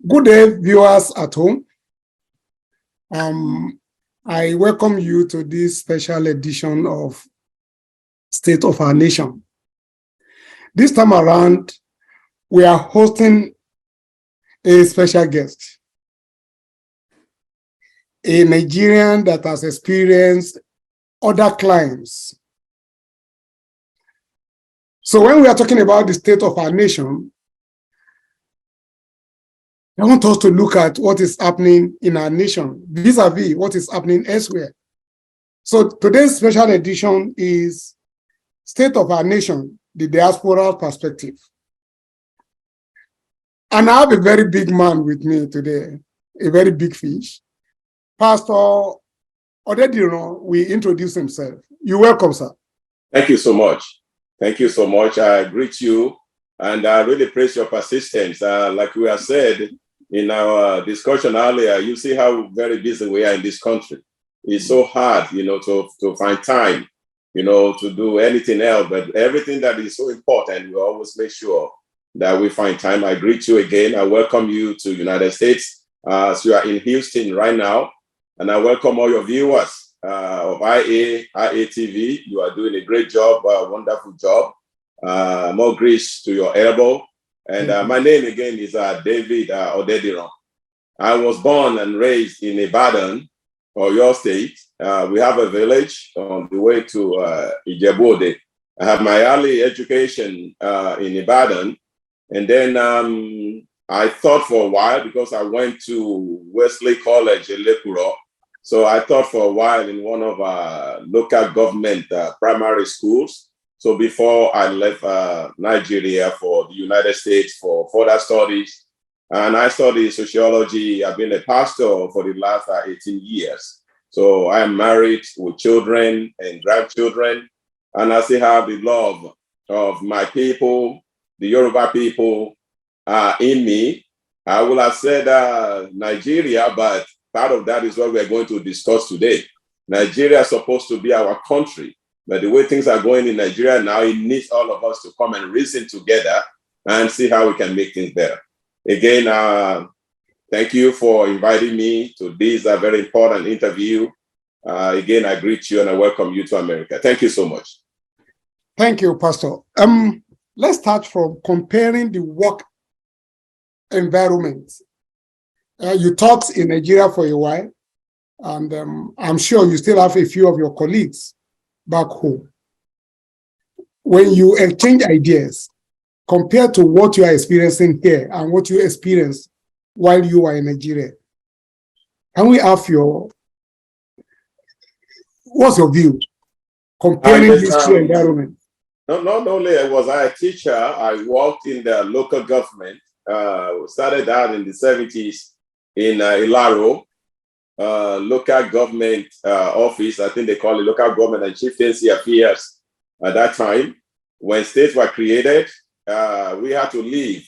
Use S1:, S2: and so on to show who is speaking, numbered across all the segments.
S1: Good day, viewers at home. I welcome you to this special edition of State of Our Nation. This time around, we are hosting a special guest, a Nigerian that has experienced other climes. So when we are talking about the state of our nation, I want us to look at what is happening in our nation vis-a-vis what is happening elsewhere. So today's special edition is State of Our Nation, the Diaspora Perspective. And I have a very big man with me today, a very big fish. Pastor Odediran will introduce himself. You're welcome, sir.
S2: Thank you so much. Thank you so much. I greet you and I really praise your persistence. Like we have said in our discussion earlier, you see how very busy we are in this country. It's so hard, to find time, to do anything else. But everything that is so important, we always make sure that we find time. I greet you again. I welcome you to United States. So you are in Houston right now. And I welcome all your viewers of Iatv. You are doing a great job, a wonderful job. More grace to your elbow. And my name again is David Odediran. I was born and raised in Ibadan, or your state. We have a village on the way to Ijebu-Ode. I have my early education in Ibadan. And then I thought for a while, because I went to Wesley College in Lekuro. So I taught for a while in one of our local government primary schools. So before I left Nigeria for the United States for further studies, and I studied sociology. I've been a pastor for the last 18 years. So I am married with children and grandchildren, and I still have the love of my people, the Yoruba people in me. I would have said Nigeria, but part of that is what we're going to discuss today. Nigeria is supposed to be our country, but the way things are going in Nigeria now, it needs all of us to come and reason together and see how we can make things better. Again, thank you for inviting me to this very important interview. Again, I greet you and I welcome you to America. Thank you so much.
S1: Thank you, Pastor. Let's start from comparing the work environment. You taught in Nigeria for a while, and I'm sure you still have a few of your colleagues back home. When you exchange ideas, compared to what you are experiencing here and what you experienced while you were in Nigeria, can we have what's your view comparing these two environments?
S2: Not only was I a teacher, I worked in the local government. Started out in the 70s in Ilana, local government office. I think they call it local government and chieftaincy affairs at that time. When states were created, we had to leave.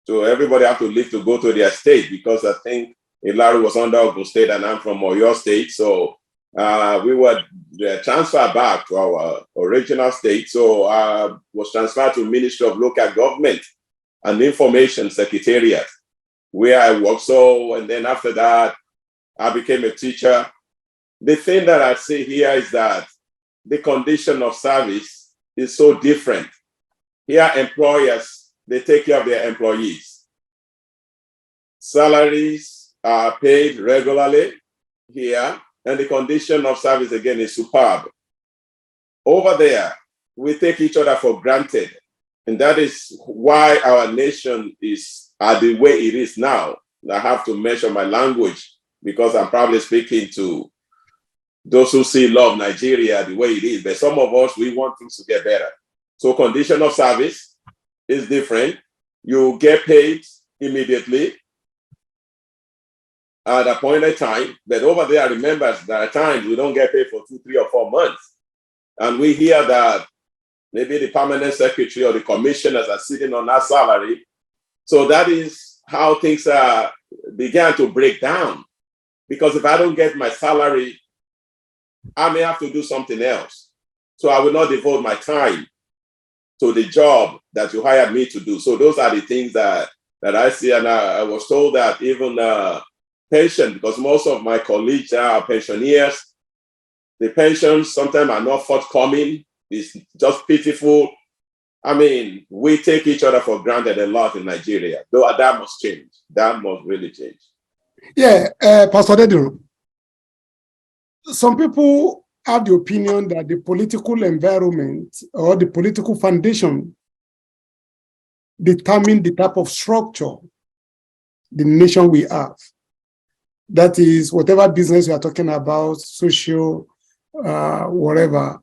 S2: So everybody had to leave to go to their state, because I think Ilana was under Ogun State and I'm from Oyo State. So we were transferred back to our original state. So I was transferred to Ministry of Local Government and Information Secretariat, where I worked. So, and then after that, I became a teacher. The thing that I see here is that the condition of service is so different. Here, employers, they take care of their employees. Salaries are paid regularly here, and the condition of service, again, is superb. Over there, we take each other for granted. And that is why our nation is the way it is now. I have to measure my language, because I'm probably speaking to those who see love Nigeria the way it is. But some of us, we want things to get better. So condition of service is different. You get paid immediately at a point in time. But over there, remember, there are times we don't get paid for 2, 3, or 4 months. And we hear that maybe the permanent secretary or the commissioners are sitting on that salary. So that is how things began to break down. Because if I don't get my salary, I may have to do something else. So I will not devote my time to the job that you hired me to do. So those are the things that that I see, and I was told that even pension, because most of my colleagues are pensioners, the pensions sometimes are not forthcoming. It's just pitiful. I mean, we take each other for granted a lot in Nigeria. Though that must change. That must really change.
S1: Yeah, Pastor Odediran, some people have the opinion that the political environment or the political foundation determine the type of structure the nation we have. That is, whatever business we are talking about, social, whatever,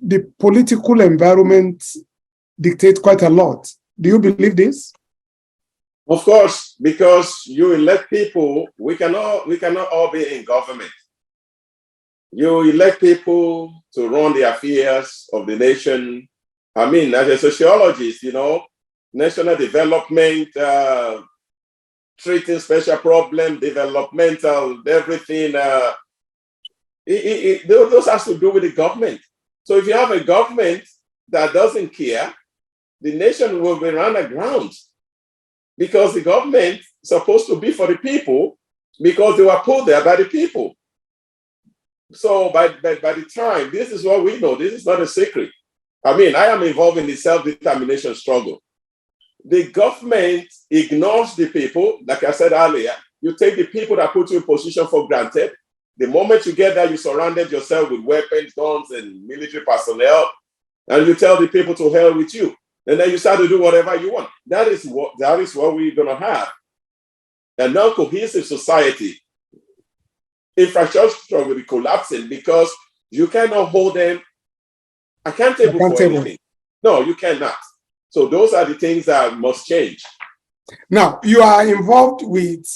S1: the political environment dictates quite a lot. Do you believe this?
S2: Of course, because you elect people, we cannot all be in government. You elect people to run the affairs of the nation. I mean, as a sociologist, national development, treating special problem, developmental, everything, those has to do with the government. So if you have a government that doesn't care, the nation will be run aground, because the government is supposed to be for the people, because they were put there by the people. So by the time, this is what we know, this is not a secret. I mean, I am involved in the self-determination struggle. The government ignores the people. Like I said earlier, you take the people that put you in position for granted. The moment you get there, you surrounded yourself with weapons, guns, and military personnel, and you tell the people to hell with you. And then you start to do whatever you want. That is what we're going to have. A non-cohesive society. Infrastructure will be collapsing because you cannot hold them accountable for anything. No, you cannot. So those are the things that must change.
S1: Now, you are involved with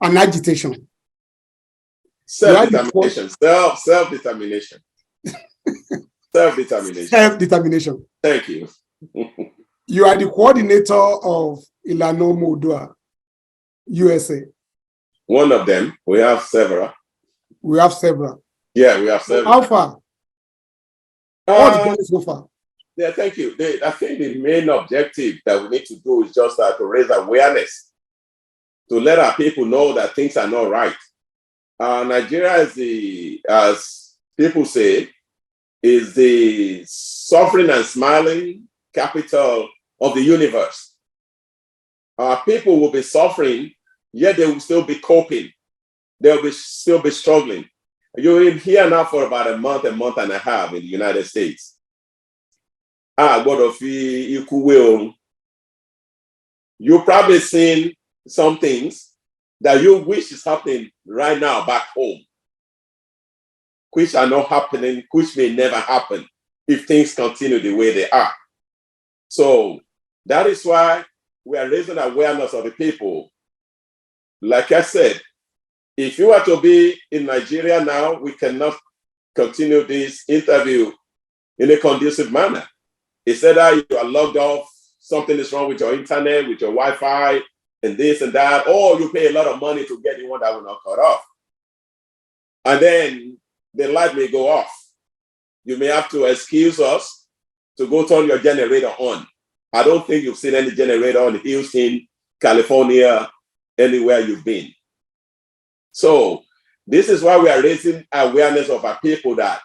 S1: an agitation.
S2: Self-determination. Self-determination. Self-determination.
S1: Self-determination.
S2: Thank you.
S1: You are the coordinator of Ilana OODUA, USA.
S2: One of them. We have several.
S1: We have several.
S2: Yeah, we have several.
S1: How far? What's so far?
S2: Yeah, thank you. I think the main objective that we need to do is just to raise awareness, to let our people know that things are not right. Nigeria is as people say, is the suffering and smiling capital of the universe. Our people will be suffering, yet they will still be coping. They'll still be struggling. You're in here now for about a month and a half in the United States. You've probably seen some things that you wish is happening right now back home, which are not happening, which may never happen if things continue the way they are. So that is why we are raising awareness of the people. Like I said, if you are to be in Nigeria now, we cannot continue this interview in a conducive manner. It said that you are logged off, something is wrong with your internet, with your Wi-Fi, and this and that, or you pay a lot of money to get the one that will not cut off. And then the light may go off. You may have to excuse us to go turn your generator on. I don't think you've seen any generator in Houston, California, anywhere you've been. So this is why we are raising awareness of our people, that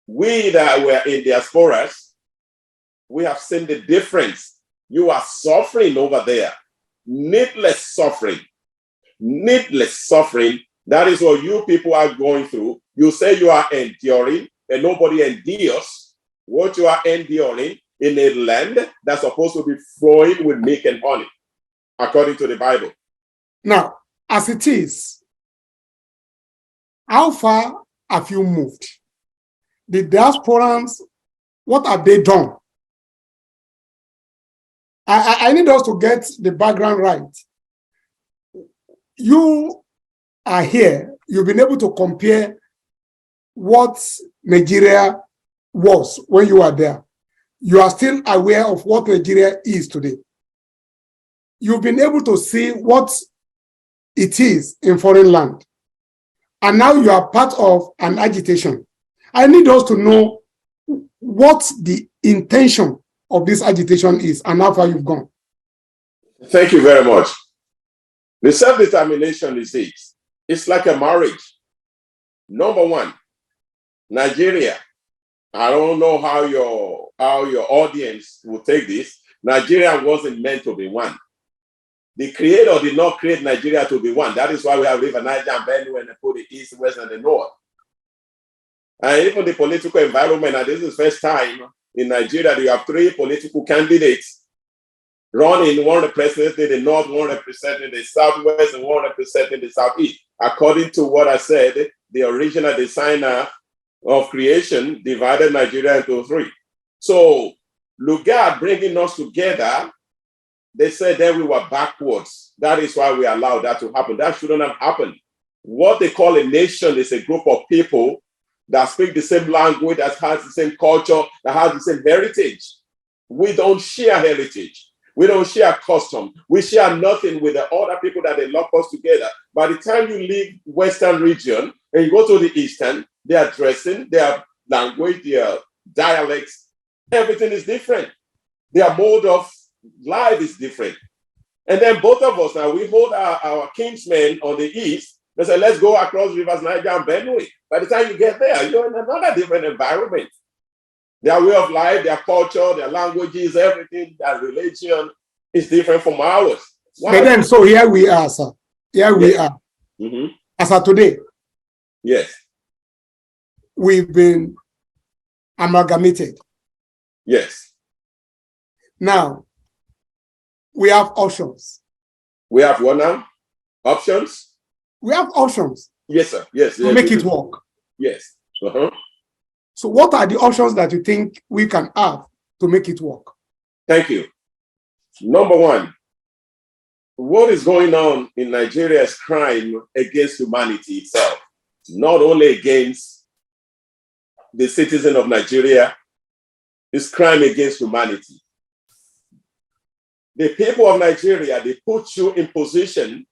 S2: we that were in diasporas, we have seen the difference. You are suffering over there. Needless suffering. Needless suffering. That is what you people are going through. You say you are enduring, and nobody endures what you are enduring in a land that's supposed to be flowing with milk and honey, according to the Bible.
S1: Now, as it is, how far have you moved? The diasporans, what have they done? I need us to get the background right. You are here. You've been able to compare what Nigeria was when you were there. You are still aware of what Nigeria is today. You've been able to see what it is in foreign land. And now you are part of an agitation. I need us to know what the intention of this agitation is and how far you've gone.
S2: Thank you very much. The self-determination is it. It's like a marriage. Number one, Nigeria. I don't know how your audience will take this. Nigeria wasn't meant to be one. The creator did not create Nigeria to be one. That is why we have River Niger and Benue and they put the east, west, and the north. And even the political environment, and this is the first time in Nigeria, you have three political candidates running, one representing the north, one representing the southwest, and one representing the southeast. According to what I said, the original designer of creation divided Nigeria into three. So, Lugard bringing us together, they said then we were backwards. That is why we allowed that to happen. That shouldn't have happened. What they call a nation is a group of people that speak the same language, that has the same culture, that has the same heritage. We don't share heritage. We don't share custom. We share nothing with the other people that they lock us together. By the time you leave Western region and you go to the Eastern, their dressing, their language, their dialects, everything is different. Their mode of life is different. And then both of us now, we hold our kinsmen on the East. They say, let's go across rivers Niger and Benue. By the time you get there, you're in another different environment. Their way of life, their culture, their languages, everything, their religion is different from ours.
S1: Why? But then, so here we are, sir. Here we are.
S2: Mm-hmm.
S1: As of today.
S2: Yes.
S1: We've been amalgamated.
S2: Yes.
S1: Now, we have options.
S2: We have what now? Options?
S1: We have options.
S2: Yes, sir. Yes.
S1: To make it work.
S2: Yes. Uh-huh.
S1: So what are the options that you think we can have to make it work?
S2: Thank you. Number one, what is going on in Nigeria is crime against humanity itself, not only against the citizen of Nigeria, it's crime against humanity. The people of Nigeria, they put you in position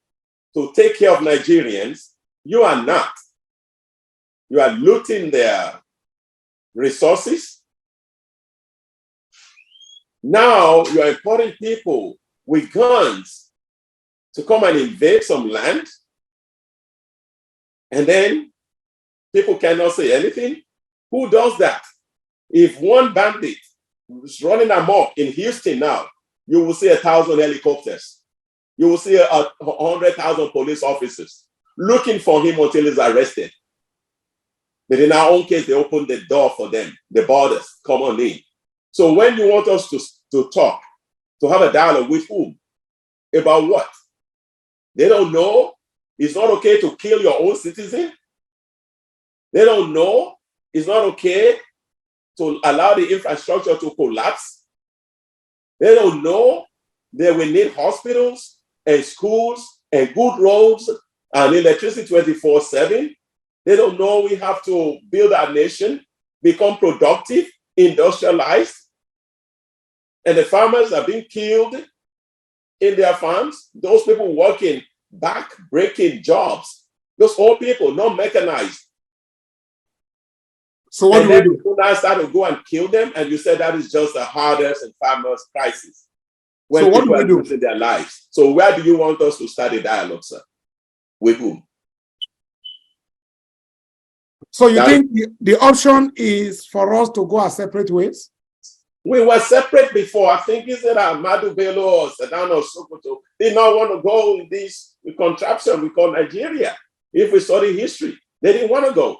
S2: to take care of Nigerians. You are not. You are looting their resources. Now you are importing people with guns to come and invade some land. And then people cannot say anything. Who does that? If one bandit is running amok in Houston now, you will see 1,000 helicopters. You will see 100,000 police officers looking for him until he's arrested. But in our own case, they opened the door for them, the borders, come on in. So when you want us to talk, to have a dialogue with whom? About what? They don't know. It's not okay to kill your own citizen. They don't know. It's not okay to allow the infrastructure to collapse. They don't know that we need hospitals and schools and good roads and electricity 24/7. They don't know we have to build our nation, become productive, industrialized. And the farmers are being killed in their farms. Those people working back-breaking jobs. Those old people, not mechanized.
S1: So what do we do?
S2: You now start to go and kill them, and you said that is just a hardest and farmers' crisis. When
S1: so what
S2: people
S1: do we do?
S2: are losing their lives. So where do you want us to start a dialogue, sir? With whom?
S1: So you think the option is for us to go our separate ways?
S2: We were separate before. I think is it Ahmadu Bello or Sedano Sokoto did not want to go in this contraption we call Nigeria. If we study history, they didn't want to go.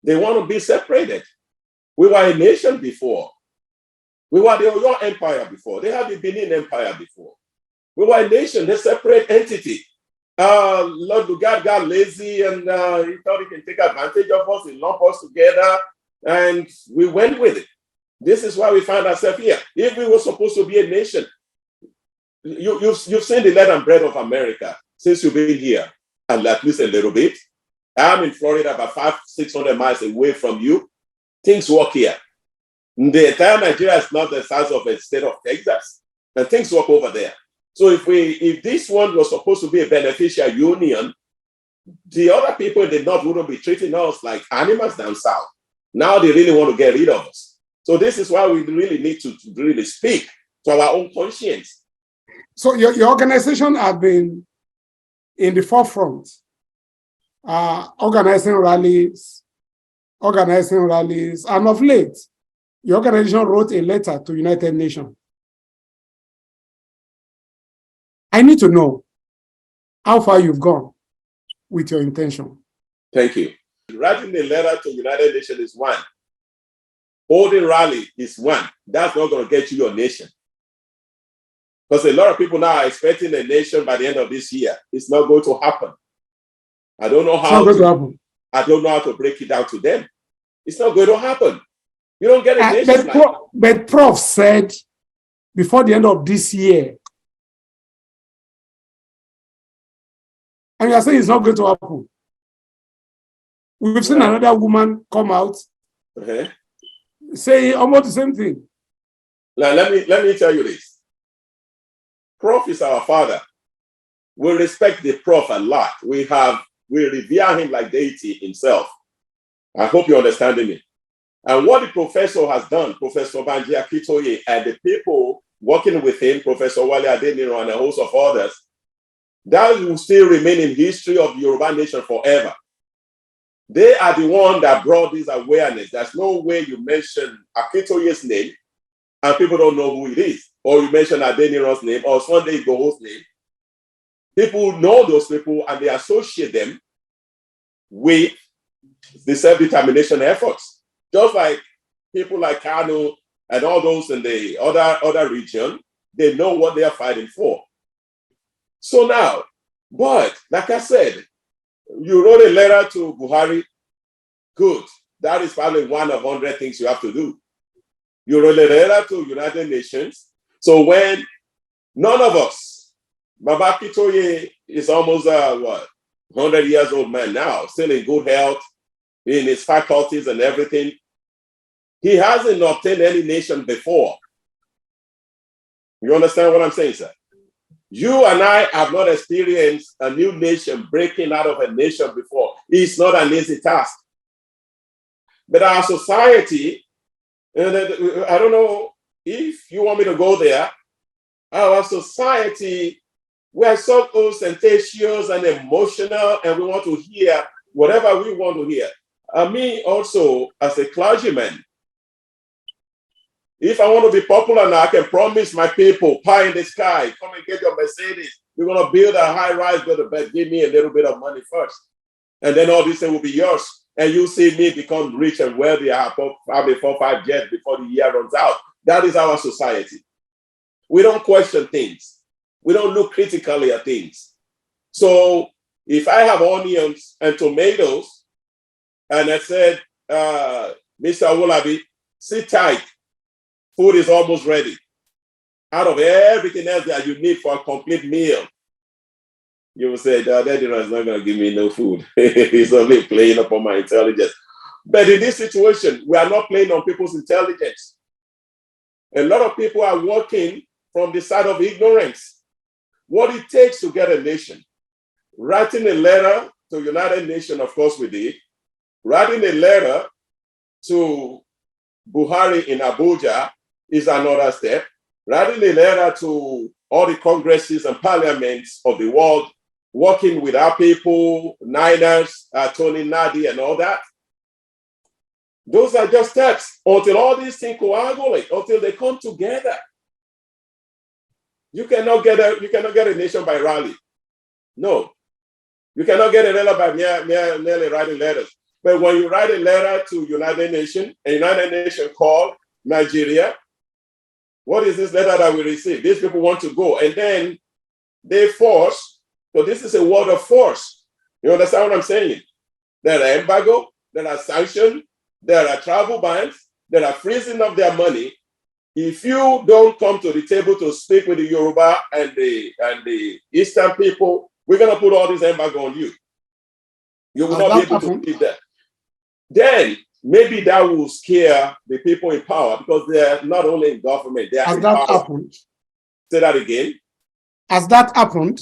S2: They want to be separated. We were a nation before. We were the Oyo Empire before. They had the Benin Empire before. We were a nation, a separate entity. Lord Lugard got lazy and he thought he can take advantage of us. He lumped us together and we went with it. This is why we find ourselves here. If we were supposed to be a nation, you've seen the lead and bread of America since you've been here, and at least a little bit. I'm in Florida, about 500-600 miles away from you. Things work here. The entire Nigeria is not the size of a state of Texas, and things work over there. So if this one was supposed to be a beneficial union, the other people in the north wouldn't be treating us like animals down south. Now they really want to get rid of us. So this is why we really need to really speak to our own conscience.
S1: So your organization has been in the forefront, organizing rallies, and of late, your organization wrote a letter to United Nations. I need to know how far you've gone with your intention.
S2: Thank you. Writing a letter to United Nations is one. Holding rally is one. That's not going to get you your nation. Because a lot of people now are expecting a nation by the end of this year. It's not going to happen. I don't know how to happen. I don't know how to break it down to them. It's not going to happen. You don't get a nation
S1: but Prof said before the end of this year. And you are saying it's not going to happen. We've seen another woman come out saying almost the same thing.
S2: Now, let me tell you this. Prof is our father. We respect the Prof a lot. We revere him like deity himself. I hope you're understanding me. And what the professor has done, Professor Banji Akitoye, and the people working with him, Professor Wale Adeniran and a host of others, that will still remain in history of the Yoruba nation forever. They are the one that brought this awareness. There's no way you mention Akitoye's name and people don't know who it is. Or you mention Adeniran's name or Sunday Igboho's name. People know those people and they associate them with the self-determination efforts. Just like people like Kano and all those in the other region, they know what they are fighting for. So now, but like I said, you wrote a letter to Buhari. Good. That is probably one of 100 things you have to do. You wrote a letter to United Nations. So when none of us, Baba Kitoye is almost 100 years old man now, still in good health, in his faculties and everything. He hasn't obtained any nation before. You understand what I'm saying, sir? You and I have not experienced a new nation breaking out of a nation before. It's not an easy task. But our society, I don't know if you want me to go there, our society, we are so ostentatious and emotional, and we want to hear whatever we want to hear. Me also, as a clergyman, if I want to be popular now, I can promise my people, pie in the sky, come and get your Mercedes. We're going to build a high rise, go to bed, give me a little bit of money first. And then all this thing will be yours. And you see me become rich and wealthy. I have probably 4 or 5 jets before the year runs out. That is our society. We don't question things. We don't look critically at things. So if I have onions and tomatoes, and I said, Mr. Wolabi, sit tight. Food is almost ready. Out of everything else that you need for a complete meal, you will say, Odediran is not going to give me no food. He's only playing upon my intelligence. But in this situation, we are not playing on people's intelligence. A lot of people are working from the side of ignorance. What it takes to get a nation. Writing a letter to United Nations, of course we did. Writing a letter to Buhari in Abuja is another step. Writing a letter to all the congresses and parliaments of the world, working with our people, Niners, Tony Nadi, and all that. Those are just steps until all these things coagulate, until they come together. You cannot get a nation by rally. No. You cannot get a letter by merely writing letters. But when you write a letter to United Nations, a United Nations call Nigeria, what is this letter that we receive? These people want to go. And then they force, so this is a word of force. You understand what I'm saying? There are embargo, there are sanctions, there are travel bans, there are freezing of their money. If you don't come to the table to speak with the Yoruba and the Eastern people, we're going to put all this embargo on you. You will not be able to keep that. Then maybe that will scare the people in power because they're not only in government, they are in power. Has that happened? Say that again.
S1: Has that happened?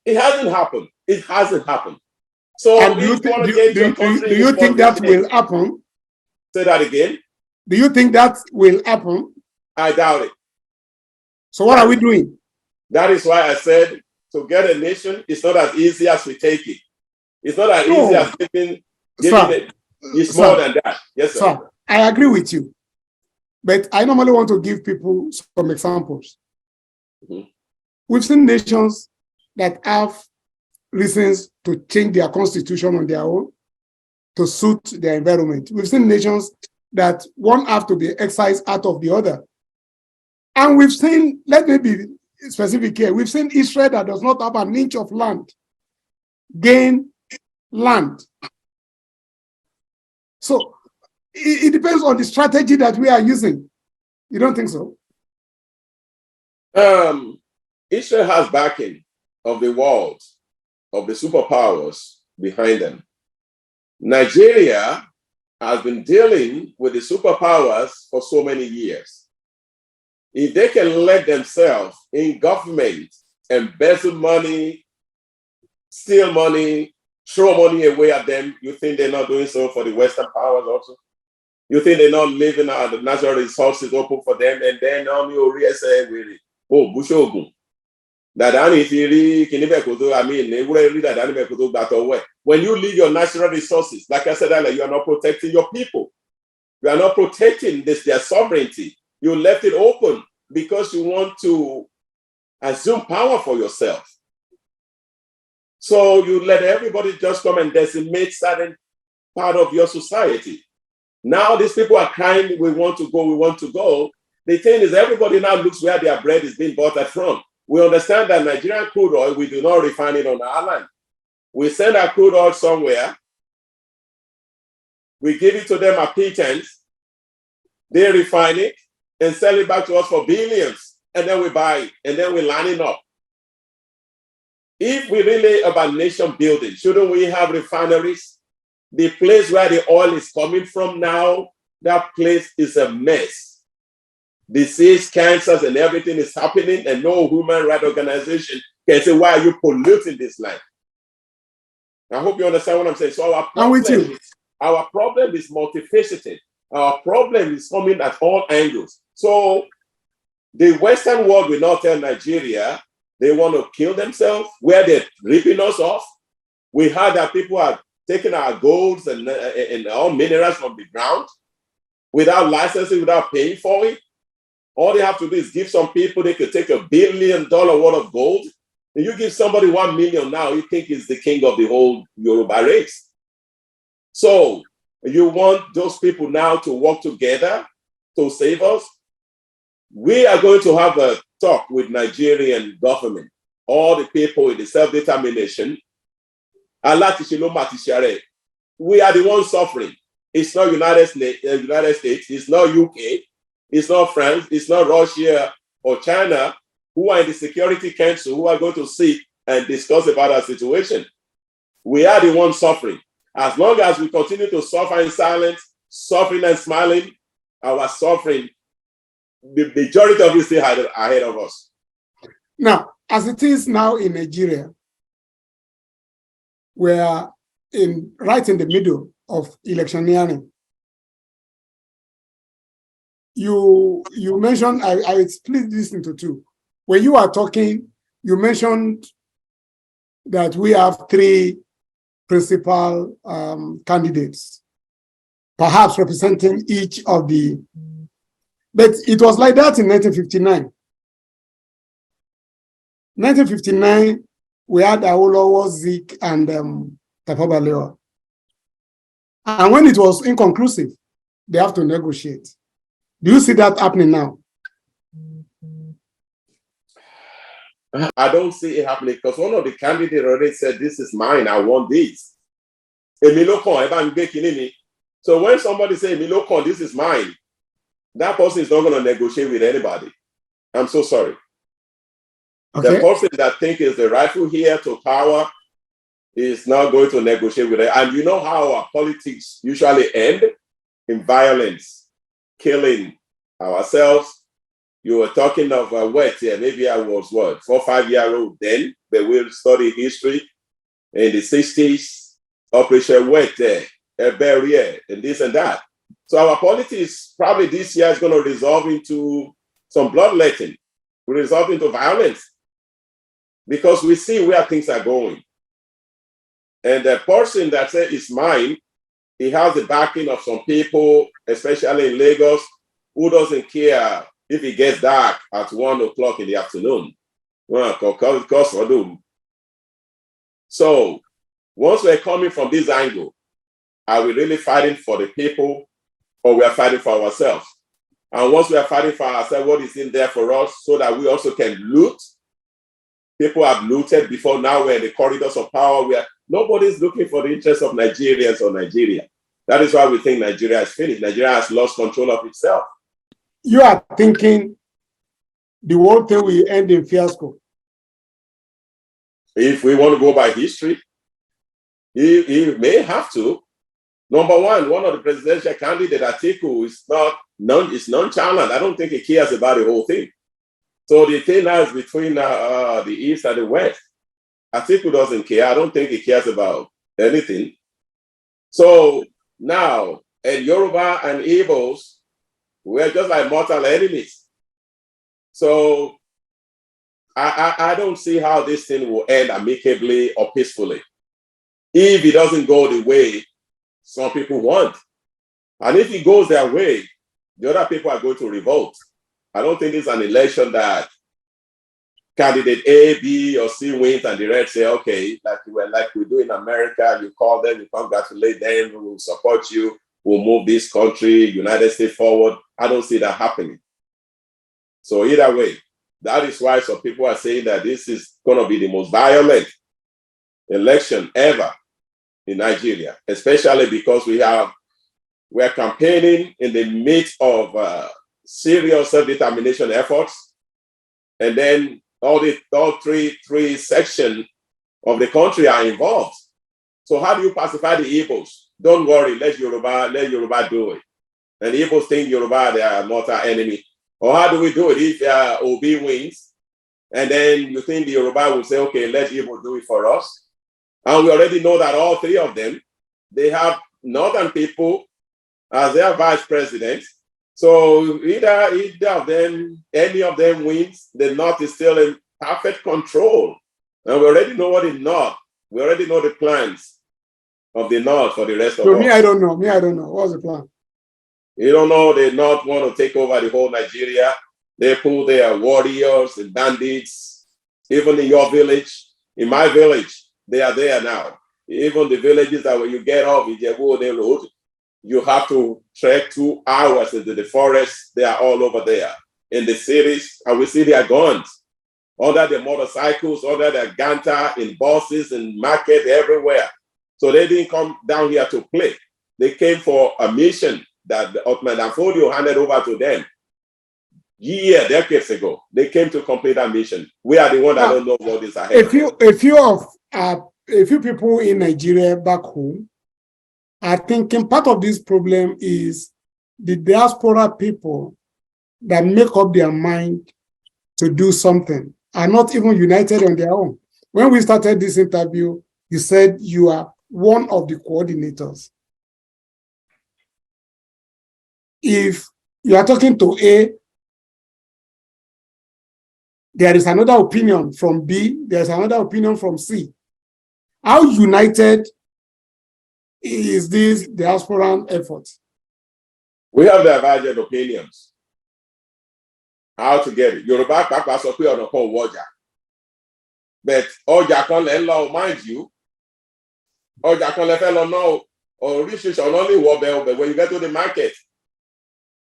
S2: It hasn't happened. It hasn't happened. So
S1: do you think that will happen?
S2: Say that again.
S1: Do you think that will happen?
S2: I doubt it.
S1: So what are we doing?
S2: That is why I said to get a nation, it's not as easy as we take it. It's not as easy as giving it. It's more than that. Yes, sir.
S1: Sir, I agree with you. But I normally want to give people some examples. Mm-hmm. We've seen nations that have reasons to change their constitution on their own to suit their environment. We've seen nations that one have to be excised out of the other. And we've seen, let me be specific here, we've seen Israel that does not have an inch of land gain land. So it depends on the strategy that we are using. You don't think so?
S2: Israel has backing of the world, of the superpowers behind them. Nigeria has been dealing with the superpowers for so many years. If they can let themselves in government embezzle money, steal money, throw money away at them, you think they're not doing so for the Western powers also? You think they're not leaving the natural resources open for them, and then only Bushogun. When you leave your natural resources, like I said earlier, you are not protecting your people. You are not protecting their sovereignty. You left it open because you want to assume power for yourself. So you let everybody just come and decimate certain part of your society. Now these people are crying, we want to go, we want to go. The thing is, everybody now looks where their bread is being bought from. We understand that Nigerian crude oil, we do not refine it on our land. We send our crude oil somewhere. We give it to them at pittance. They refine it and sell it back to us for billions. And then we buy it, and then we line it up. If we really about nation building, shouldn't we have refineries? The place where the oil is coming from now, that place is a mess. Disease, cancers, and everything is happening, and no human rights organization can say, why are you polluting this land? I hope you understand what I'm saying. So our problem is multifaceted. Our problem is coming at all angles. So the Western world will not tell Nigeria they want to kill themselves, where they're ripping us off. We heard that people are taking our golds and all minerals from the ground without licensing, without paying for it. All they have to do is give some people, they could take $1 billion worth of gold. And you give somebody 1 million now, you think he's the king of the whole Yoruba race. So you want those people now to work together to save us? We are going to have a talk with Nigerian government, all the people in the self-determination. We are the ones suffering. It's not United States, it's not UK, it's not France, it's not Russia or China who are in the Security Council who are going to sit and discuss about our situation. We are the ones suffering. As long as we continue to suffer in silence, suffering and smiling, our suffering, the majority of it is still ahead of us.
S1: Now, as it is now in Nigeria, we are right in the middle of electioneering. You mentioned, I split this into two. When you are talking, you mentioned that we have 3 principal candidates, perhaps representing each of the, but it was like that in 1959. 1959, we had Awolowo, Zik, and Tafawa Balewa. And when it was inconclusive, they have to negotiate. Do you see that happening now?
S2: I don't see it happening because one of the candidates already said, this is mine, I want this. So when somebody says, this is mine, that person is not going to negotiate with anybody. I'm so sorry. Okay. The person that thinks is the rightful heir to power is not going to negotiate with it. And you know how our politics usually end? In violence, killing ourselves. You were talking of maybe I was 4 or 5 years old then, but we'll study history in the 60s, Operation Wet, a barrier, and this and that. So our politics probably this year is going to resolve into some bloodletting, resolve into violence, because we see where things are going. And the person that said it's mine, he has the backing of some people, especially in Lagos, who doesn't care if it gets dark at 1 o'clock in the afternoon. So once we're coming from this angle, are we really fighting for the people, or we are fighting for ourselves? And once we are fighting for ourselves, what is in there for us so that we also can loot? People have looted before. Now we're in the corridors of power where nobody's looking for the interests of Nigerians or Nigeria. That is why we think Nigeria is finished. Nigeria has lost control of itself.
S1: You are thinking the whole thing will end in fiasco.
S2: If we want to go by history, he may have to. Number one of the presidential candidates, Atiku, is nonchalant. I don't think he cares about the whole thing. So the thing now is between the East and the West. Atiku doesn't care. I don't think he cares about anything. So now, and Yoruba and Igbos, we're just like mortal enemies. So I don't see how this thing will end amicably or peacefully if it doesn't go the way some people want. And if it goes their way, the other people are going to revolt. I don't think it's an election that candidate A, B, or C wins and the rest say, okay, like we do in America, you call them, you congratulate them, we will support you, we'll move this country, United States forward. I don't see that happening. So either way, that is why some people are saying that this is going to be the most violent election ever in Nigeria, especially because we're campaigning in the midst of serious self-determination efforts, and then all three sections of the country are involved. So how do you pacify the Igbos? Don't worry, let Yoruba do it. And the Igbos think Yoruba they are not our enemy. Or how do we do it if Obi wins, and then you think the Yoruba will say, okay, let Igbo do it for us? And we already know that all three of them, they have northern people as their vice president. So either of them, any of them wins, the North is still in perfect control. And we already know what is North. We already know the plans of the North for the rest of us.
S1: I don't know. What's the plan?
S2: You don't know they not want to take over the whole Nigeria. They pull their warriors and bandits, even in your village. In my village, they are there now. Even the villages that when you get off Ijebu Road, you have to trek 2 hours into the forest. They are all over there. In the cities, and we see their guns, under their motorcycles, under their ganta, in buses, in market, everywhere. So they didn't come down here to play. They came for a mission that Ottoman Danfodio handed over to them decades ago. They came to complete that mission. We are the ones that don't know what is ahead.
S1: A few people in Nigeria back home are thinking part of this problem is the diaspora people that make up their mind to do something are not even united on their own. When we started this interview, you said you are one of the coordinators. If you are talking to A, there is another opinion from B, there's another opinion from C. How united is this diaspora effort?
S2: We have divergent opinions. How to get it? Yoruba Papa sọ pé ọ̀nà kan wọ ọjà. But ọjà kan lẹ ń lọ, mind you, ọjà kan lẹ fẹ́ lọ ná oríṣiríṣi ọ̀nà lè wọ ọbẹ̀ ọbẹ̀ when you get to the market.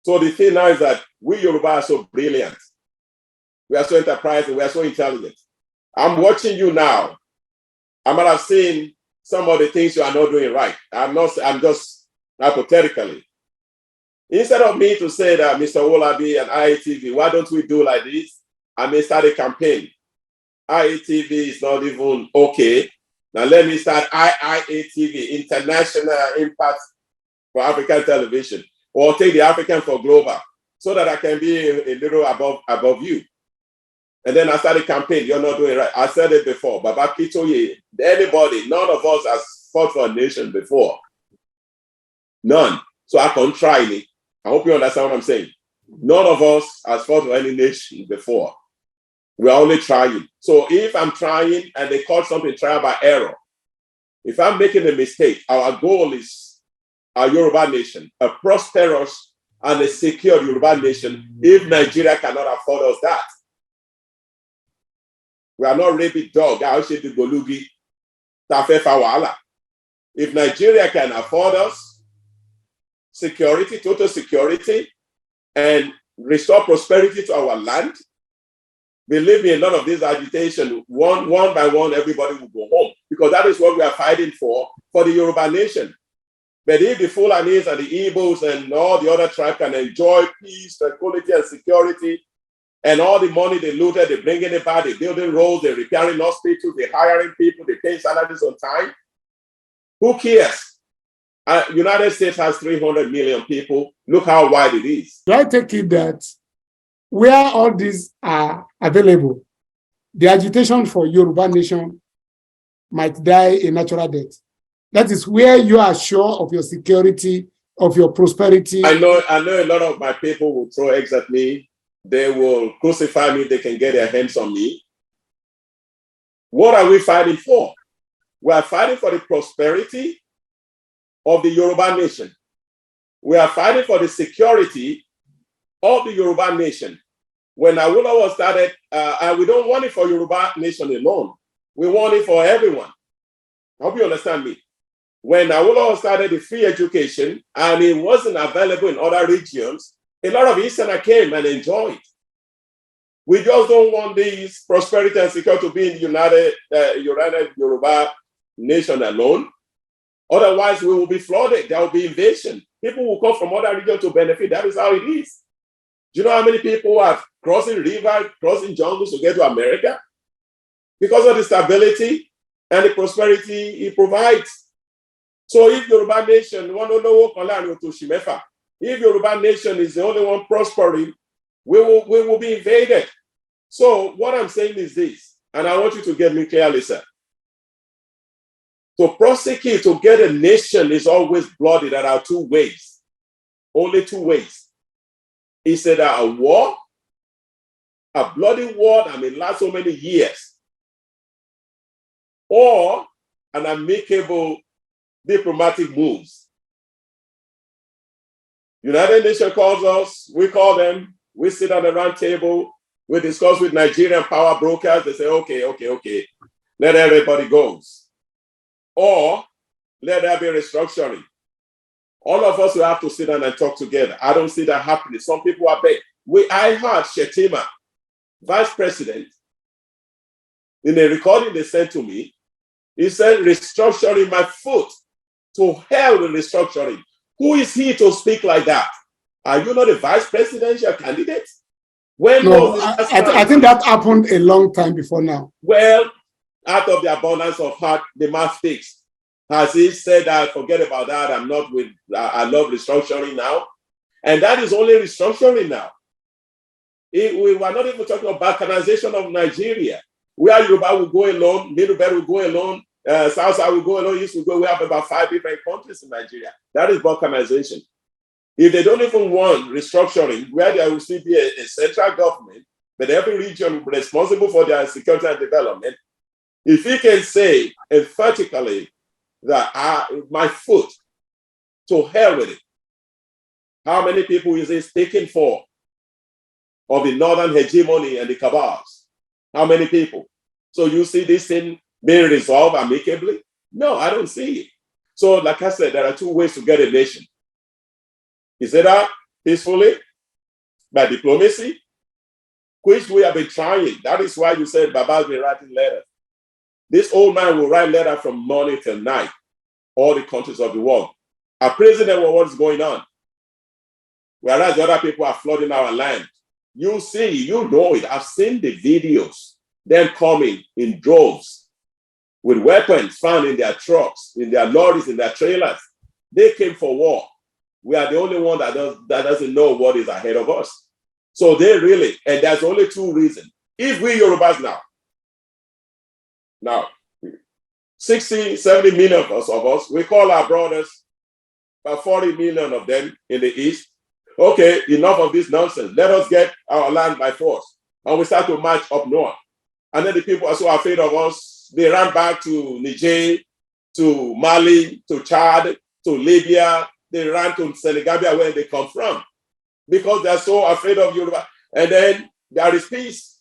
S2: So the thing now is that we Yoruba are so brilliant. We are so enterprising. We are so intelligent. I'm watching you now. I might have seen some of the things you are not doing right. I'm just hypothetically. Instead of me to say that, Mr. Wolabi and Iatv, why don't we do like this? I may start a campaign. Iatv is not even okay. Now let me start IIATV, International Impact for African Television, or take the African for Global, so that I can be a little above you. And then I started a campaign. You're not doing it right. I said it before. Baba Kitoye, anybody, none of us has fought for a nation before. None. So I can't try it. I hope you understand what I'm saying. None of us has fought for any nation before. We're only trying. So if I'm trying and they call something trial by error, if I'm making a mistake, our goal is a Yoruba nation, a prosperous and a secure Yoruba nation. If Nigeria cannot afford us that, we are not rabid dog. If Nigeria can afford us security, total security, and restore prosperity to our land, believe me, none of this agitation, one by one, everybody will go home, because that is what we are fighting for the Yoruba nation. But if the Fulanis and the Igbos and all the other tribes can enjoy peace, tranquility, and security, and all the money they looted, they bring in it back, they building roads, they're repairing hospitals, they're hiring people, they pay salaries on time, who cares? United States has 300 million people. Look how wide it is.
S1: Do I take it that where all these are available, the agitation for Yoruba nation might die a natural death? That is where you are sure of your security, of your prosperity.
S2: I know a lot of my people will throw eggs at me. They will crucify me. They can get their hands on me. What are we fighting for? We are fighting for the prosperity of the Yoruba nation. We are fighting for the security of the Yoruba nation. When Awolowo started, and we don't want it for Yoruba nation alone. We want it for everyone. I hope you understand me. When Awolowo started the free education and it wasn't available in other regions, a lot of Easterners came and enjoyed. We just don't want this prosperity and security to be in the United Yoruba nation alone. Otherwise, we will be flooded. There will be invasion. People will come from other regions to benefit. That is how it is. Do you know how many people are crossing rivers, crossing jungles to get to America? Because of the stability and the prosperity it provides. So if Yoruba nation, if Yoruba nation is the only one prospering, we will be invaded. So what I'm saying is this, and I want you to get me clearly, sir. To prosecute, to get a nation is always bloody. There are two ways, only two ways. It's either a war, a bloody war that may last so many years, or an amicable diplomatic moves. United Nations calls us, we call them, we sit on the round table, we discuss with Nigerian power brokers, they say, okay, let everybody go. Or let there be restructuring. All of us will have to sit down and talk together. I don't see that happening. Some people are bad. I heard Shetima, vice president, in a recording they sent to me, he said, restructuring my foot. To hell with restructuring. Who is he to speak like that? Are you not a vice presidential candidate? When
S1: no, I think that happened a long time before now.
S2: Well, out of the abundance of heart, the mouth speaks. Has he said that, forget about that, I love restructuring now? And that is only restructuring now. We were not even talking about balkanization of Nigeria. Where Yoruba will go alone, Middle Belt will go alone, South Side will go alone, East will go. We have about 5 different countries in Nigeria. That is balkanization. If they don't even want restructuring, where there will still be a central government, but every region will be responsible for their security and development, if he can say emphatically that my foot, to hell with it, how many people is he speaking for of the northern hegemony and the cabals? How many people? So you see this thing being resolved amicably? No, I don't see it. So like I said, there are two ways to get a nation. Is either peacefully, by diplomacy, which we have been trying. That is why you said Baba's been writing letters. This old man will write letters from morning till night, all the countries of the world, appraising them what is going on. Whereas the other people are flooding our land. You see, you know it. I've seen the videos, them coming in droves with weapons found in their trucks, in their lorries, in their trailers. They came for war. We are the only one that doesn't know what is ahead of us. So they really, and there's only two reasons. If we Yorubas now, 60, 70 million of us, we call our brothers about 40 million of them in the east. Okay, enough of this nonsense. Let us get our land by force. And we start to march up north. And then the people are so afraid of us, they ran back to Niger, to Mali, to Chad, to Libya. They ran to Senegambia, where they come from, because they're so afraid of Yoruba. And then there is peace.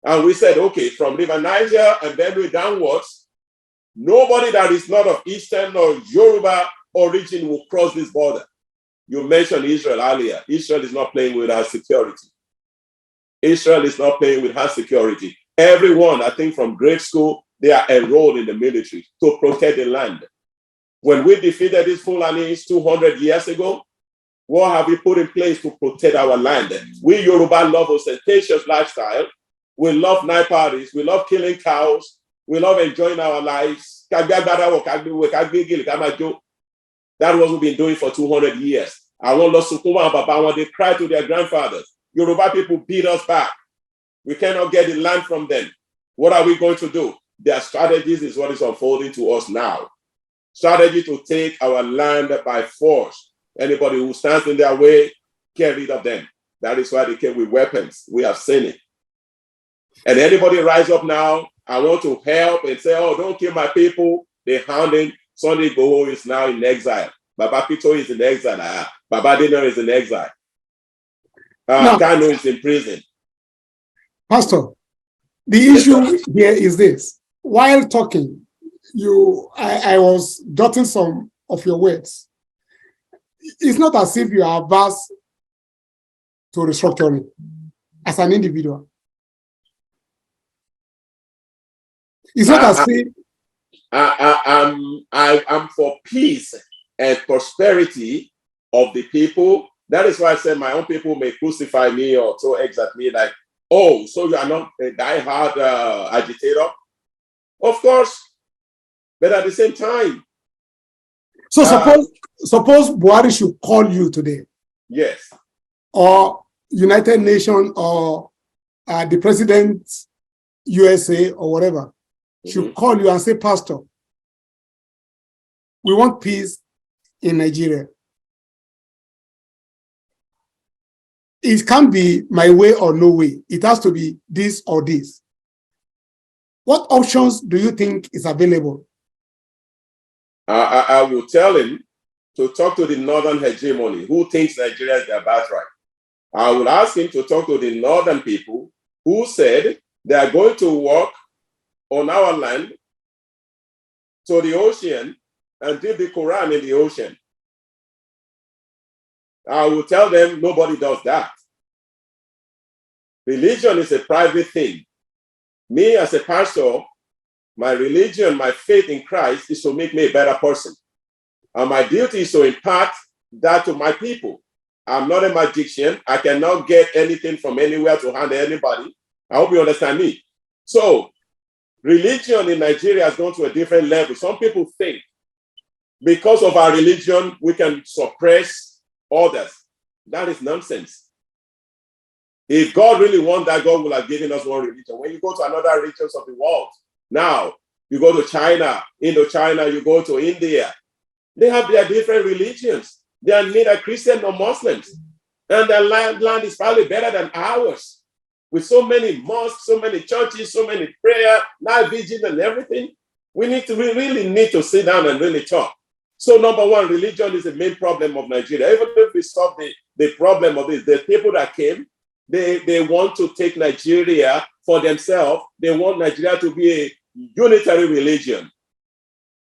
S2: And we said, okay, from River Niger and Benue downwards, nobody that is not of Eastern or Yoruba origin will cross this border. You mentioned Israel earlier. Israel is not playing with our security. Israel is not playing with her security. Everyone, I think from grade school, they are enrolled in the military to protect the land. When we defeated these Fulanis 200 years ago, what have we put in place to protect our land? We Yoruba love ostentatious lifestyle. We love night parties. We love killing cows. We love enjoying our lives. That was what we've been doing for 200 years. I want Los Sukuma and Baba, when they cry to their grandfathers, Yoruba people beat us back. We cannot get the land from them. What are we going to do? Their strategies is what is unfolding to us now. Strategy to take our land by force. Anybody who stands in their way, get rid of them. That is why they came with weapons. We have seen it. And anybody rise up now, I want to help and say, oh, don't kill my people. They're hounding. Sunday Igboho is now in exile. Baba Pito is in exile. Baba Dino is in exile. Kano is in prison.
S1: Pastor, the issue here is this. While talking, I was jotting some of your words. It's not as if you are averse to restructuring as an individual. It's not as if
S2: I'm for peace and prosperity of the people. That is why I said my own people may crucify me or throw eggs at me like, oh, so you are not a die-hard agitator? Of course. But at the same time.
S1: So suppose Buhari should call you today.
S2: Yes.
S1: Or United Nations or the President USA or whatever should call you and say, Pastor, we want peace in Nigeria. It can't be my way or no way. It has to be this or this. What options do you think is available?
S2: I will tell him to talk to the northern hegemony who thinks Nigeria is their birthright. I will ask him to talk to the northern people who said they are going to walk on our land to the ocean and dip the Quran in the ocean. I will tell them nobody does that. Religion is a private thing. Me as a pastor, my religion, my faith in Christ is to make me a better person. And my duty is to impart that to my people. I'm not a magician. I cannot get anything from anywhere to hand to anybody. I hope you understand me. So religion in Nigeria has gone to a different level. Some people think because of our religion, we can suppress others. That is nonsense. If God really wants that, God will have given us one religion. When you go to another regions of the world, now you go to China, Indochina, you go to India, they have their different religions. They are neither Christian nor Muslims. And their land is probably better than ours. With so many mosques, so many churches, so many prayer, night vigil and everything. We really need to sit down and really talk. So number one, religion is the main problem of Nigeria. Even if we solve the problem of this, the people that came, they want to take Nigeria for themselves. They want Nigeria to be a unitary religion.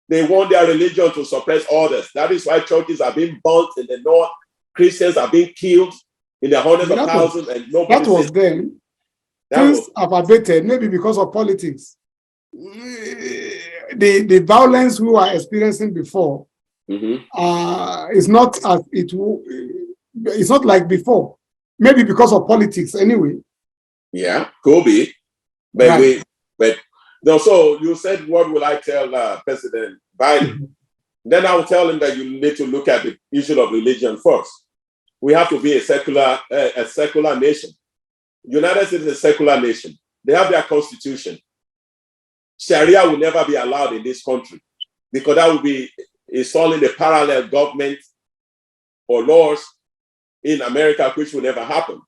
S2: They want their religion to suppress others. That is why churches are being burnt in the north. Christians are being killed in the hundreds of thousands. And nobody
S1: that was then. Things have abated, maybe because of politics. The violence we were experiencing before is not as it's not like before. Maybe because of politics anyway.
S2: Yeah, could be. But
S1: right.
S2: No, so you said, what will I tell President Biden? Then I will tell him that you need to look at the issue of religion first. We have to be a secular nation. United States is a secular nation. They have their constitution. Sharia will never be allowed in this country because that would be installing a parallel government or laws in America, which will never happen.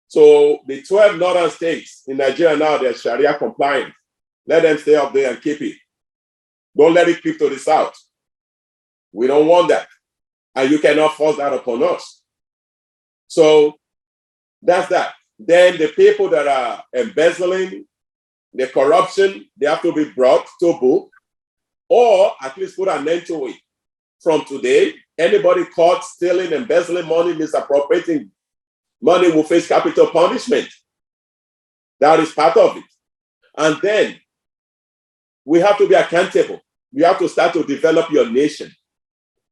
S2: So the 12 northern states in Nigeria now, they're Sharia compliant. Let them stay up there and keep it. Don't let it creep to the south. We don't want that. And you cannot force that upon us. So that's that. Then the people that are embezzling, the corruption, they have to be brought to book, or at least put an end to it. From today, anybody caught stealing, embezzling money, misappropriating money will face capital punishment. That is part of it. And then we have to be accountable. You have to start to develop your nation.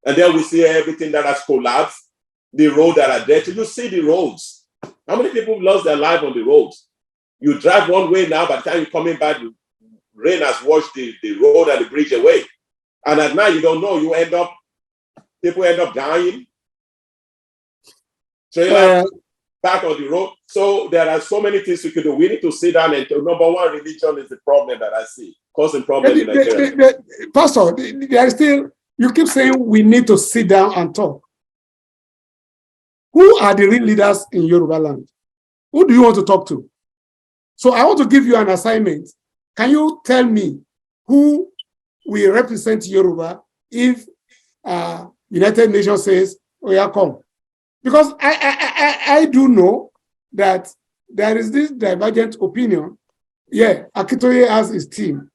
S2: And then we see everything that has collapsed, the roads that are dirty. You see the roads. How many people lost their life on the roads? You drive one way now, by the time you're coming back, rain has washed the road and the bridge away. And at night, you don't know, people end up dying. Trailer back on the road. So there are so many things we could do. We need to sit down and number one, religion is the problem that I see, causing problems in Nigeria.
S1: Pastor, there is still, you keep saying we need to sit down and talk. Who are the real leaders in Yoruba land? Who do you want to talk to? So I want to give you an assignment. Can you tell me who will represent Yoruba if United Nations says, oh yeah, come? Because I do know that there is this divergent opinion. Yeah, Akintoye has his team.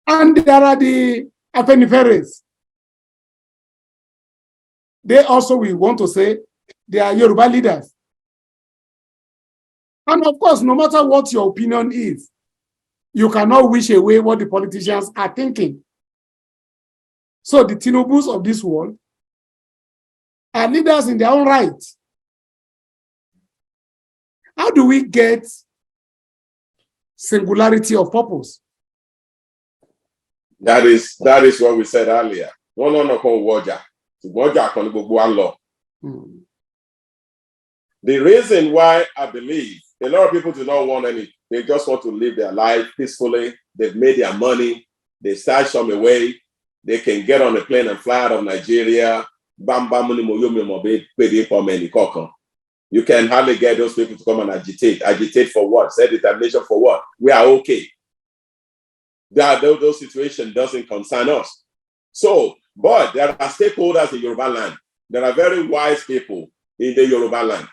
S1: And there are the Afeniferes. They also will want to say they are Yoruba leaders. And of course, no matter what your opinion is, you cannot wish away what the politicians are thinking. So the Tinubus of this world are leaders in their own right. How do we get singularity of purpose?
S2: That is what we said earlier. The reason why I believe a lot of people do not want any, they just want to live their life peacefully. They've made their money, they stash some away, they can get on a plane and fly out of Nigeria. You can hardly get those people to come and agitate. Agitate for what? Set determination for what? We are okay. Those situations doesn't concern us. So, but there are stakeholders in Yoruba land. There are very wise people in the Yoruba land.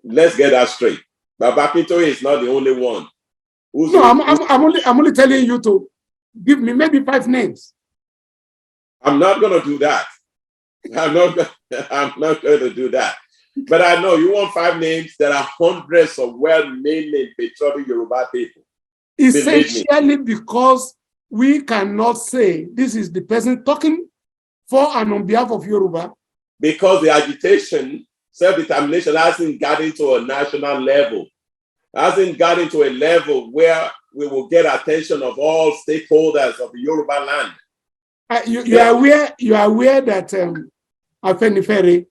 S2: Let's get that straight. Baba Akintoye is not the only one.
S1: I'm only telling you to give me maybe 5 names.
S2: I'm not going to do that. I'm not going to do that. But I know you want 5 names. There are hundreds of well-named patriotic Yoruba people.
S1: Essentially because we cannot say this is the person talking for and on behalf of Yoruba.
S2: Because the agitation, self-determination hasn't gotten to a national level. Hasn't gotten to a level where we will get attention of all stakeholders of the Yoruba land.
S1: You are aware that Afenifere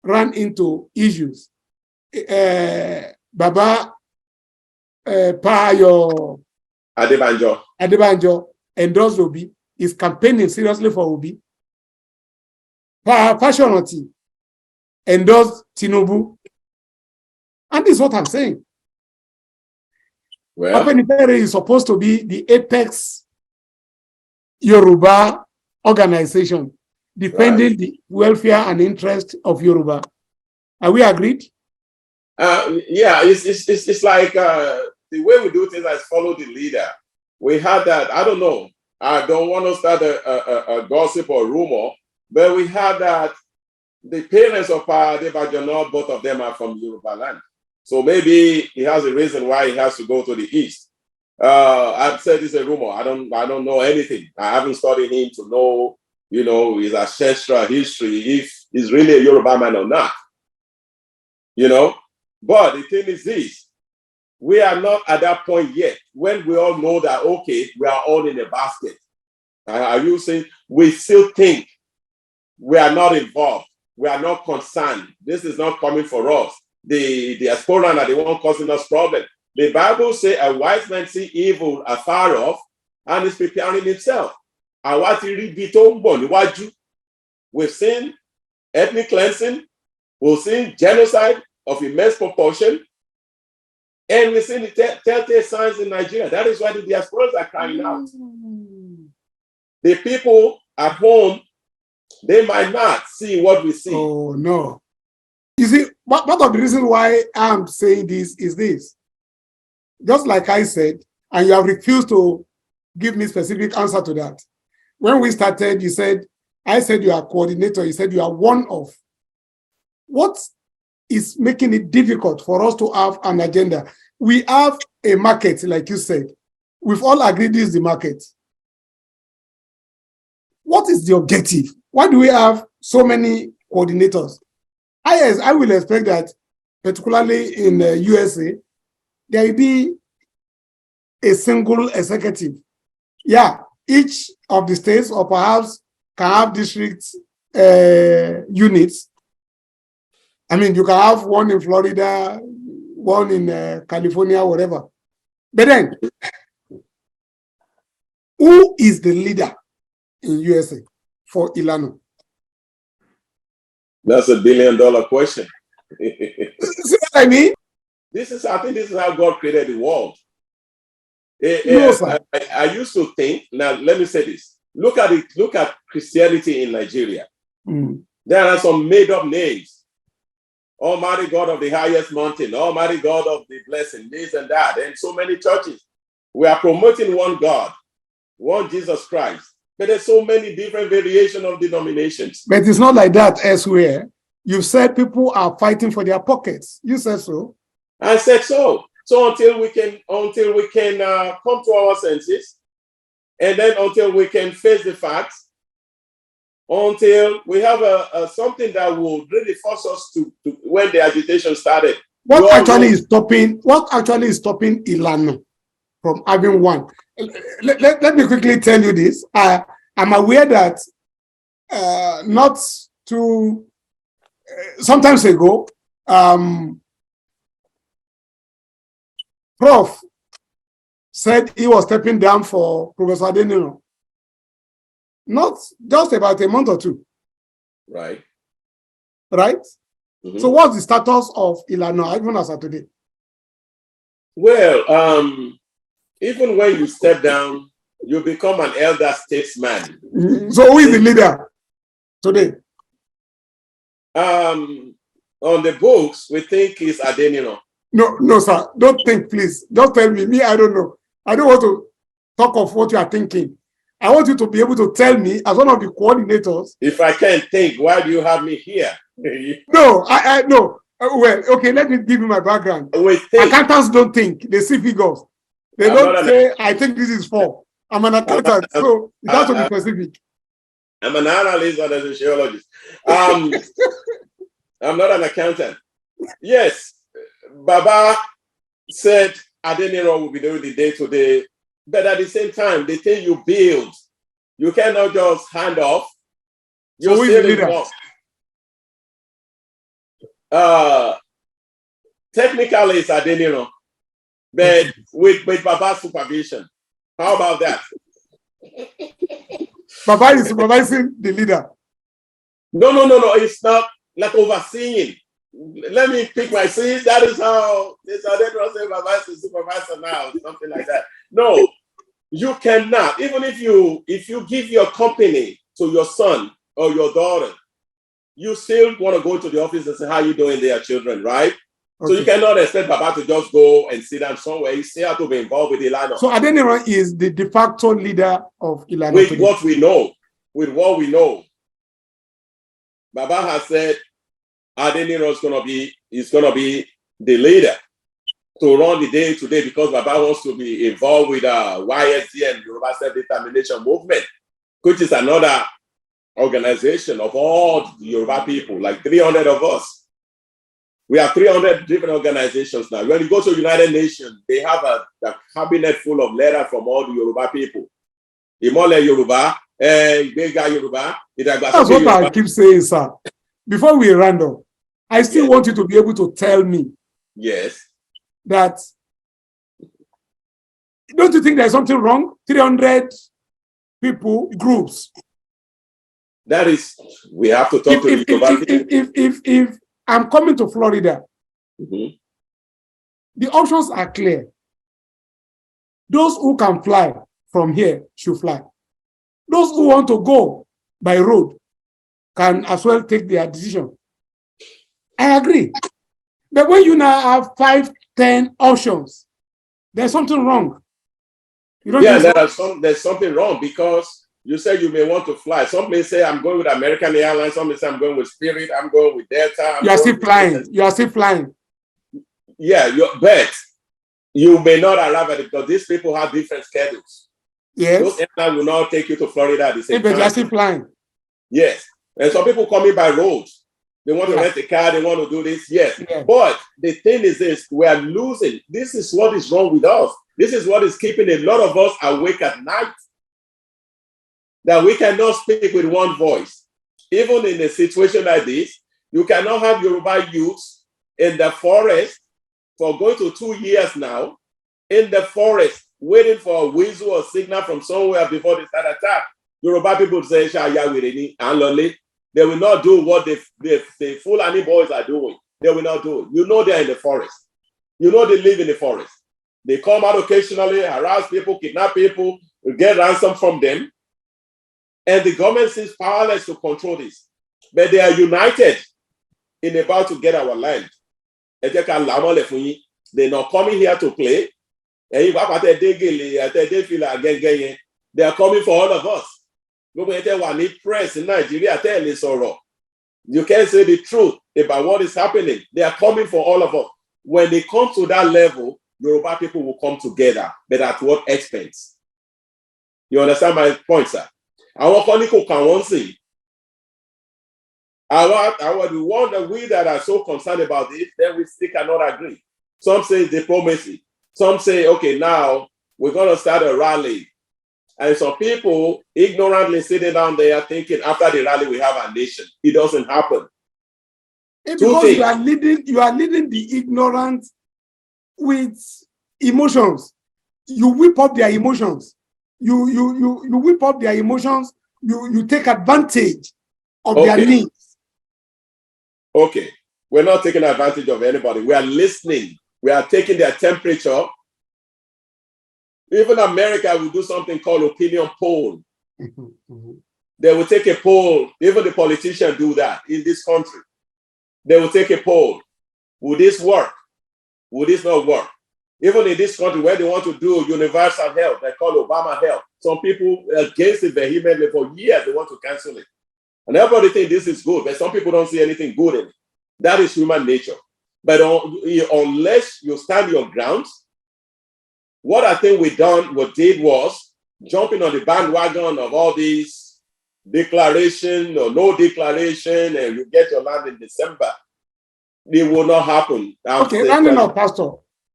S1: ran into issues. Baba Payo Adebanjo endorsed Obi, is campaigning seriously for Obi. Fashionati endorsed Tinubu. And this is what I'm saying.
S2: Well,
S1: Afenifere is supposed to be the apex Yoruba organization defending the welfare and interest of Yoruba. Are we agreed?
S2: Yeah, it's like the way we do things is follow the leader. We had that, I don't know, I don't want to start a gossip or rumor, but we had that the parents of Adebanjo, both of them are from Yoruba land. So maybe he has a reason why he has to go to the east. I've said this is a rumor. I don't know anything. I haven't studied him to know, his ancestral history, if he's really a Yoruba man or not. But the thing is this, we are not at that point yet when we all know that, okay, we are all in a basket. Are you saying we still think we are not involved? We are not concerned. This is not coming for us. The diaspora are the one causing us problem. The Bible says a wise man see evil afar off and is preparing himself. àwa ti rí ibi tó ń bọ̀ níwájú. We've seen ethnic cleansing, we've seen genocide of immense proportion, and we've seen the telltale signs in Nigeria. That is why the diasporas are crying out. The people at home, they might not see what we see.
S1: Oh, no. You see, part of the reason why I'm saying this is this. Just like I said, and you have refused to give me specific answer to that. When we started, you said, I said you are coordinator, you said you are one of. What is making it difficult for us to have an agenda? We have a market, like you said. We've all agreed this is the market. What is the objective? Why do we have so many coordinators? I will expect that, particularly in the USA, there will be a single executive. Yeah, each of the states or perhaps can have district units. I mean, you can have one in Florida, one in California, whatever. But then, who is the leader in USA for Ilana?
S2: That's $1 billion question.
S1: See what I mean?
S2: I think this is how God created the world.
S1: No, sir.
S2: I used to think, now let me say this. Look at Christianity in Nigeria. There are some made-up names. Almighty God of the highest mountain, Almighty God of the blessing, this and that, and so many churches. We are promoting one God, one Jesus Christ. But there's so many different variations of denominations.
S1: But it's not like that elsewhere. You said people are fighting for their pockets. You said so.
S2: I said so. So until we can come to our senses, and then until we can face the facts, until we have something that will really force us to when the agitation started. What actually is stopping
S1: Ilana from having one? Let me quickly tell you this. I'm aware that not too sometimes ago, Prof said he was stepping down for Professor Odediran. Not just about a month or two.
S2: Right.
S1: Right? Mm-hmm. So what's the status of Ilana, even as of today?
S2: Well, even when you step down, you become an elder statesman.
S1: Mm-hmm. So who is the leader today?
S2: On the books, we think it's Odediran.
S1: No, sir. Don't think, please. Just tell me. Me, I don't know. I don't want to talk of what you are thinking. I want you to be able to tell me, as one of the coordinators.
S2: If I can't think, why do you have me here?
S1: No, I no. Well, okay, let me give you my background. Accountants don't think. They see figures. They don't say, I think this is 4. I'm an accountant, so it has to be specific.
S2: I'm an analyst and a sociologist. I'm not an accountant. Yes, Baba said Odediran will be doing the day-to-day, but at the same time, the thing you build, you cannot just hand off. You're still involved. Technically, it's Odediran, but with Baba's supervision. How about that?
S1: Baba is supervising the leader.
S2: No. It's not like overseeing. Let me pick my seat. That is how Odediran said Baba is the supervisor now, something like that. No, you cannot. Even if you give your company to your son or your daughter, you still want to go to the office and say, how you doing there, children, right? Okay. So you cannot expect Baba to just go and sit down somewhere. You still have to be involved with Ilana.
S1: So Odediran is the de facto leader of Ilana.
S2: With what we know. Baba has said Odediran is gonna be the leader to run the day today because Baba wants to be involved with YSD and Yoruba Self-Determination Movement, which is another organization of all the Yoruba people, like 300 of us. We have 300 different organizations now. When you go to United Nations, they have a cabinet full of letters from all the Yoruba people. Imole Yoruba, Bega Yoruba.
S1: That's what I keep saying, sir. Before we round up, I still want you to be able to tell me.
S2: Yes.
S1: That, don't you think there's something wrong? 300 people groups.
S2: That is, we have to talk to the Yoruba people.
S1: If I'm coming to Florida,
S2: Mhm.
S1: the options are clear. Those who can fly from here should fly. Those who want to go by road can as well take their decision. I agree. But when you now have 5, 10 options, there's something wrong. You don't
S2: Yeah,
S1: think so?
S2: there's something wrong because you say you may want to fly. Some may say I'm going with American Airlines. Some may say I'm going with Spirit. I'm going with Delta.
S1: You are still flying. You are still flying.
S2: Yeah, but you may not arrive at it because these people have different schedules.
S1: Yes.
S2: Those airlines will not take you to Florida at the same
S1: But
S2: time.
S1: you are still flying.
S2: Yes. And some people come in by road. They want to rent a car. They want to do this. Yes.
S1: Yeah.
S2: But the thing is this, we are losing. This is what is wrong with us. This is what is keeping a lot of us awake at night. That we cannot speak with one voice. Even in a situation like this, you cannot have Yoruba youths in the forest for going to 2 years now, in the forest, waiting for a whistle or signal from somewhere before they start attack. Yoruba people say, they will not do what the Fulani boys are doing. They will not do it. You know they're in the forest. You know they live in the forest. They come out occasionally, harass people, kidnap people, get ransom from them. And the government seems powerless to control this. But they are united in about to get our land. They're not coming here to play. They are coming for all of us. Press in Nigeria, you can't say the truth about what is happening. They are coming for all of us. When they come to that level, Yoruba people will come together, but at what expense? You understand my point, sir? Our conical can one see. The one that we that are so concerned about it, then we still cannot agree. Some say diplomacy. Some say, okay, now we're going to start a rally. And some people ignorantly sitting down there thinking after the rally we have a nation. It doesn't happen.
S1: Because you are leading the ignorant with emotions. You whip up their emotions. You whip up their emotions. You take advantage of their needs.
S2: Okay. We're not taking advantage of anybody. We are listening. We are taking their temperature. Even America will do something called opinion poll. They will take a poll. Even the politicians do that in this country. They will take a poll. Will this work? Will this not work? Even in this country where they want to do universal health, they call Obama health. Some people against it vehemently for years, they want to cancel it. And everybody think this is good, but some people don't see anything good in it. That is human nature. But unless you stand your ground, what I think we did was jumping on the bandwagon of all these declaration or no declaration, and you get your land in December. It will not happen.
S1: Okay, rounding up, Pastor.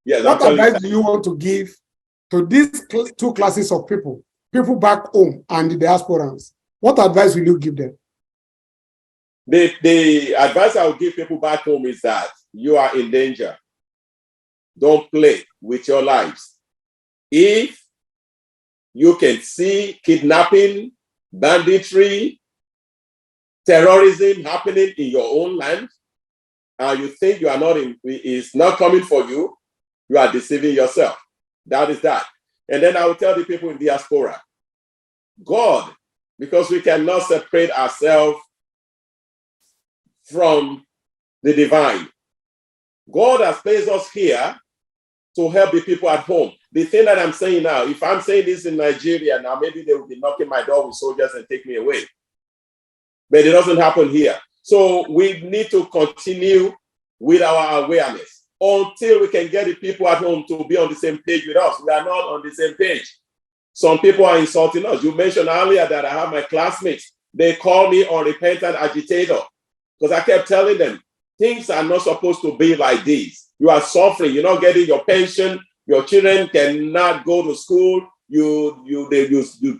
S2: Yes,
S1: what advice do you want to give to these two classes of people back home and the diasporans? What advice will you give them?
S2: The advice I will give people back home is that you are in danger. Don't play with your lives. If you can see kidnapping, banditry, terrorism happening in your own land, and you think it's not coming for you, you are deceiving yourself. That is that. And then I will tell the people in diaspora, God, because we cannot separate ourselves from the divine. God has placed us here to help the people at home. The thing that I'm saying now, if I'm saying this in Nigeria now, maybe they will be knocking my door with soldiers and take me away. But it doesn't happen here. So we need to continue with our awareness until we can get the people at home to be on the same page with us. We are not on the same page. Some people are insulting us. You mentioned earlier that I have my classmates. They call me unrepentant agitator because I kept telling them, things are not supposed to be like this. You are suffering. You're not getting your pension. Your children cannot go to school. You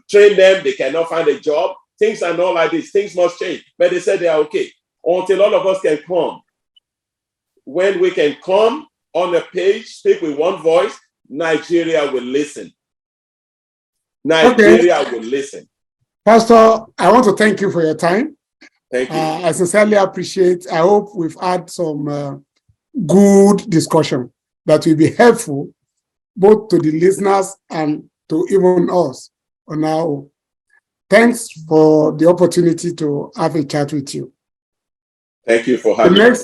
S2: train them. They cannot find a job. Things are not like this. Things must change. But they said they are okay. Until all of us can come. When we can come on the page, speak with one voice, Nigeria will listen. Nigeria will listen.
S1: Pastor, I want to thank you for your time.
S2: Thank you.
S1: I sincerely appreciate. I hope we've had some good discussion that will be helpful both to the listeners and to even us on our own. Thanks for the opportunity to have a chat with you.
S2: Thank you for
S1: The
S2: having me.
S1: next